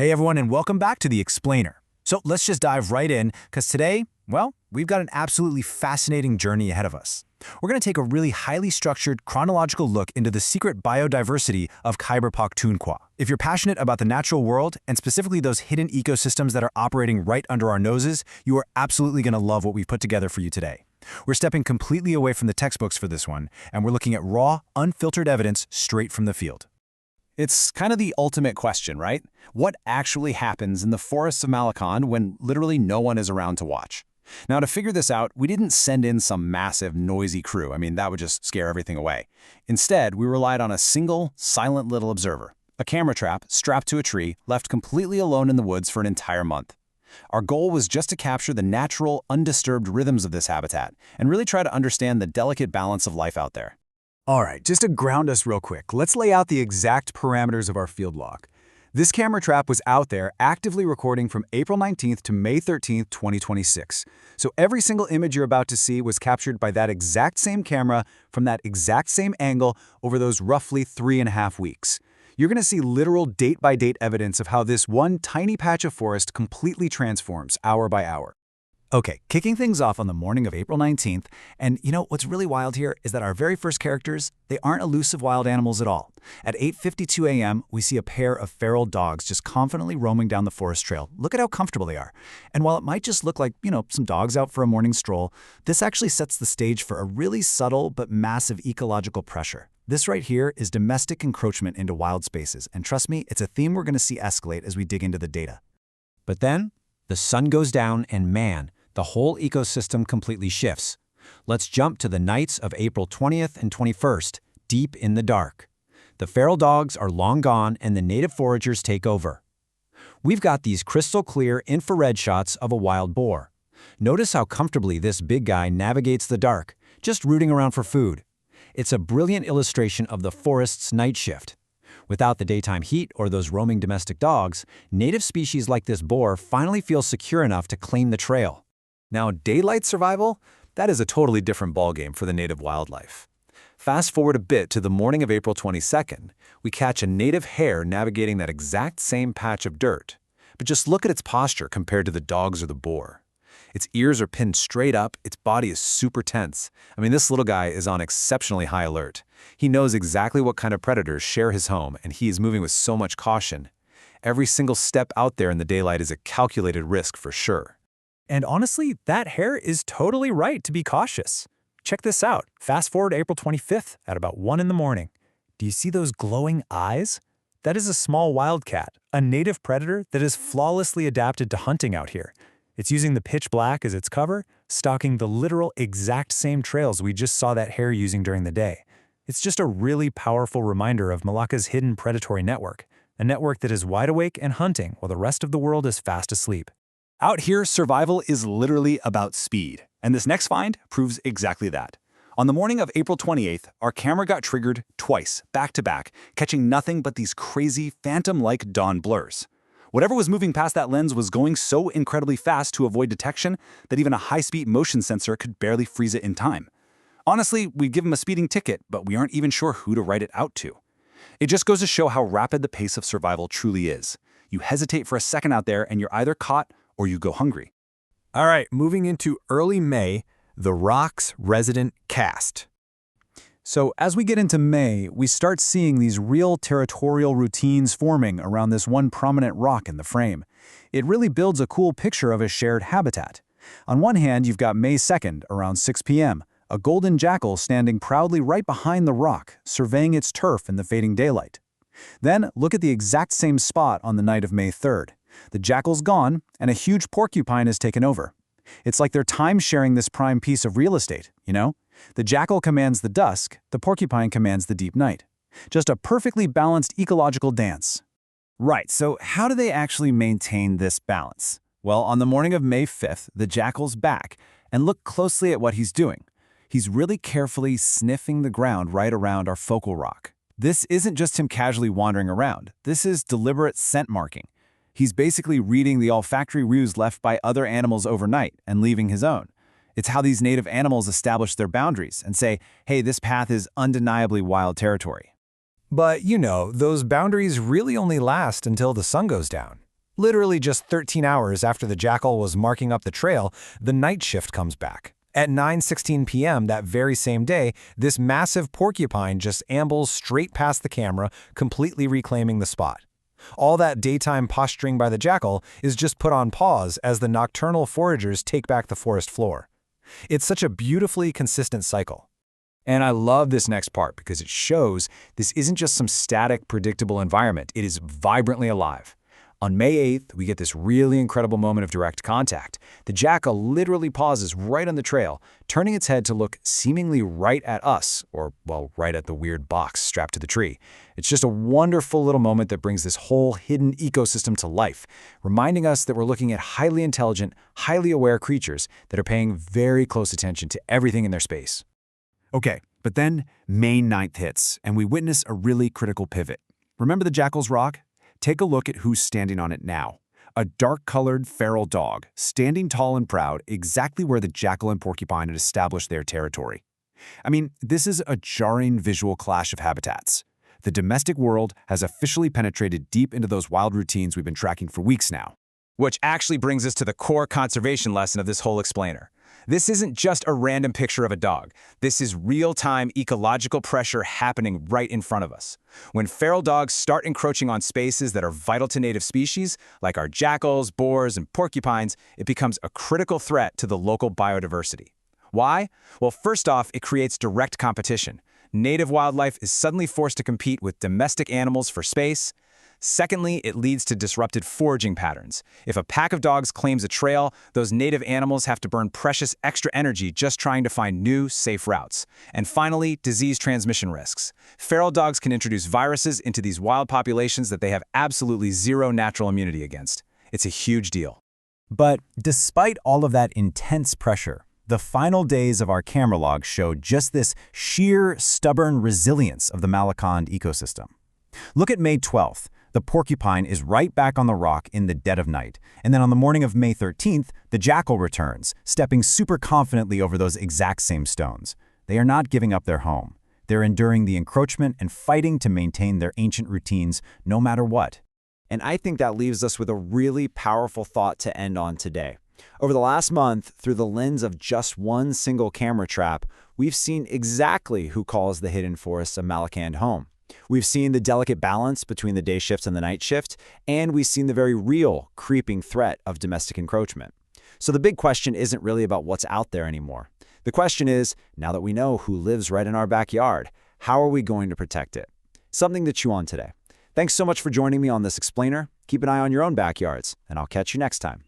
Hey everyone, and welcome back to The Explainer. So let's just dive right in, because today, well, we've got an absolutely fascinating journey ahead of us. We're going to take a really highly structured, chronological look into the secret biodiversity of Khyber Pakhtunkhwa. If you're passionate about the natural world, and specifically those hidden ecosystems that are operating right under our noses, you are absolutely going to love what we've put together for you today. We're stepping completely away from the textbooks for this one, and we're looking at raw, unfiltered evidence straight from the field. It's kind of the ultimate question, right? What actually happens in the forests of Malakand when literally no one is around to watch? Now, to figure this out, we didn't send in some massive, noisy crew. I mean, that would just scare everything away. Instead, we relied on a single, silent little observer, a camera trap strapped to a tree, left completely alone in the woods for an entire month. Our goal was just to capture the natural, undisturbed rhythms of this habitat and really try to understand the delicate balance of life out there. All right, just to ground us real quick, let's lay out the exact parameters of our field log. This camera trap was out there actively recording from April 19th to May 13th, 2026. So every single image you're about to see was captured by that exact same camera from that exact same angle over those roughly 3.5 weeks. You're going to see literal date-by-date evidence of how this one tiny patch of forest completely transforms hour by hour. Okay, kicking things off on the morning of April 19th, and you know what's really wild here is that our very first characters, they aren't elusive wild animals at all. At 8:52 a.m., we see a pair of feral dogs just confidently roaming down the forest trail. Look at how comfortable they are. And while it might just look like, some dogs out for a morning stroll, this actually sets the stage for a really subtle but massive ecological pressure. This right here is domestic encroachment into wild spaces, and trust me, it's a theme we're going to see escalate as we dig into the data. But then, the sun goes down and man, the whole ecosystem completely shifts. Let's jump to the nights of April 20th and 21st, deep in the dark. The feral dogs are long gone and the native foragers take over. We've got these crystal clear infrared shots of a wild boar. Notice how comfortably this big guy navigates the dark, just rooting around for food. It's a brilliant illustration of the forest's night shift. Without the daytime heat or those roaming domestic dogs, native species like this boar finally feel secure enough to claim the trail. Now, daylight survival, that is a totally different ballgame for the native wildlife. Fast forward a bit to the morning of April 22nd, we catch a native hare navigating that exact same patch of dirt. But just look at its posture compared to the dogs or the boar. Its ears are pinned straight up, its body is super tense. I mean, this little guy is on exceptionally high alert. He knows exactly what kind of predators share his home, and he is moving with so much caution. Every single step out there in the daylight is a calculated risk for sure. And honestly, that hare is totally right to be cautious. Check this out. Fast forward to April 25th at about 1 in the morning. Do you see those glowing eyes? That is a small wildcat, a native predator that is flawlessly adapted to hunting out here. It's using the pitch black as its cover, stalking the literal exact same trails we just saw that hare using during the day. It's just a really powerful reminder of Malakand's hidden predatory network, a network that is wide awake and hunting while the rest of the world is fast asleep. Out here, survival is literally about speed, and this next find proves exactly that. On the morning of April 28th, our camera got triggered twice, back to back, catching nothing but these crazy, phantom-like dawn blurs. Whatever was moving past that lens was going so incredibly fast to avoid detection that even a high-speed motion sensor could barely freeze it in time. Honestly, we'd give him a speeding ticket, but we aren't even sure who to write it out to. It just goes to show how rapid the pace of survival truly is. You hesitate for a second out there and you're either caught or you go hungry. All right, moving into early May, the rock's resident cast. So as we get into May, we start seeing these real territorial routines forming around this one prominent rock in the frame. It really builds a cool picture of a shared habitat. On one hand, you've got May 2nd, around 6 p.m., a golden jackal standing proudly right behind the rock, surveying its turf in the fading daylight. Then, look at the exact same spot on the night of May 3rd. The jackal's gone, and a huge porcupine has taken over. It's like they're time-sharing this prime piece of real estate, you know? The jackal commands the dusk, the porcupine commands the deep night. Just a perfectly balanced ecological dance. Right, so how do they actually maintain this balance? Well, on the morning of May 5th, the jackal's back, and look closely at what he's doing. He's really carefully sniffing the ground right around our focal rock. This isn't just him casually wandering around. This is deliberate scent marking. He's basically reading the olfactory ruse left by other animals overnight and leaving his own. It's how these native animals establish their boundaries and say, hey, this path is undeniably wild territory. But, those boundaries really only last until the sun goes down. Literally just 13 hours after the jackal was marking up the trail, the night shift comes back. At 9:16 p.m. that very same day, this massive porcupine just ambles straight past the camera, completely reclaiming the spot. All that daytime posturing by the jackal is just put on pause as the nocturnal foragers take back the forest floor. It's such a beautifully consistent cycle. And I love this next part because it shows this isn't just some static, predictable environment. It is vibrantly alive. On May 8th, we get this really incredible moment of direct contact. The jackal literally pauses right on the trail, turning its head to look seemingly right at us, or, well, right at the weird box strapped to the tree. It's just a wonderful little moment that brings this whole hidden ecosystem to life, reminding us that we're looking at highly intelligent, highly aware creatures that are paying very close attention to everything in their space. Okay, but then May 9th hits, and we witness a really critical pivot. Remember the jackal's rock? Take a look at who's standing on it now. A dark-colored feral dog, standing tall and proud exactly where the jackal and porcupine had established their territory. I mean, this is a jarring visual clash of habitats. The domestic world has officially penetrated deep into those wild routines we've been tracking for weeks now. Which actually brings us to the core conservation lesson of this whole explainer. This isn't just a random picture of a dog. This is real-time ecological pressure happening right in front of us. When feral dogs start encroaching on spaces that are vital to native species, like our jackals, boars, and porcupines, it becomes a critical threat to the local biodiversity. Why? Well, first off, it creates direct competition. Native wildlife is suddenly forced to compete with domestic animals for space. Secondly, it leads to disrupted foraging patterns. If a pack of dogs claims a trail, those native animals have to burn precious extra energy just trying to find new, safe routes. And finally, disease transmission risks. Feral dogs can introduce viruses into these wild populations that they have absolutely zero natural immunity against. It's a huge deal. But despite all of that intense pressure, the final days of our camera log showed just this sheer, stubborn resilience of the Malakand ecosystem. Look at May 12th. The porcupine is right back on the rock in the dead of night. And then on the morning of May 13th, the jackal returns, stepping super confidently over those exact same stones. They are not giving up their home. They're enduring the encroachment and fighting to maintain their ancient routines no matter what. And I think that leaves us with a really powerful thought to end on today. Over the last month, through the lens of just one single camera trap, we've seen exactly who calls the hidden forests of Malakand home. We've seen the delicate balance between the day shift and the night shift, and we've seen the very real, creeping threat of domestic encroachment. So the big question isn't really about what's out there anymore. The question is, now that we know who lives right in our backyard, how are we going to protect it? Something to chew on today. Thanks so much for joining me on this explainer. Keep an eye on your own backyards, and I'll catch you next time.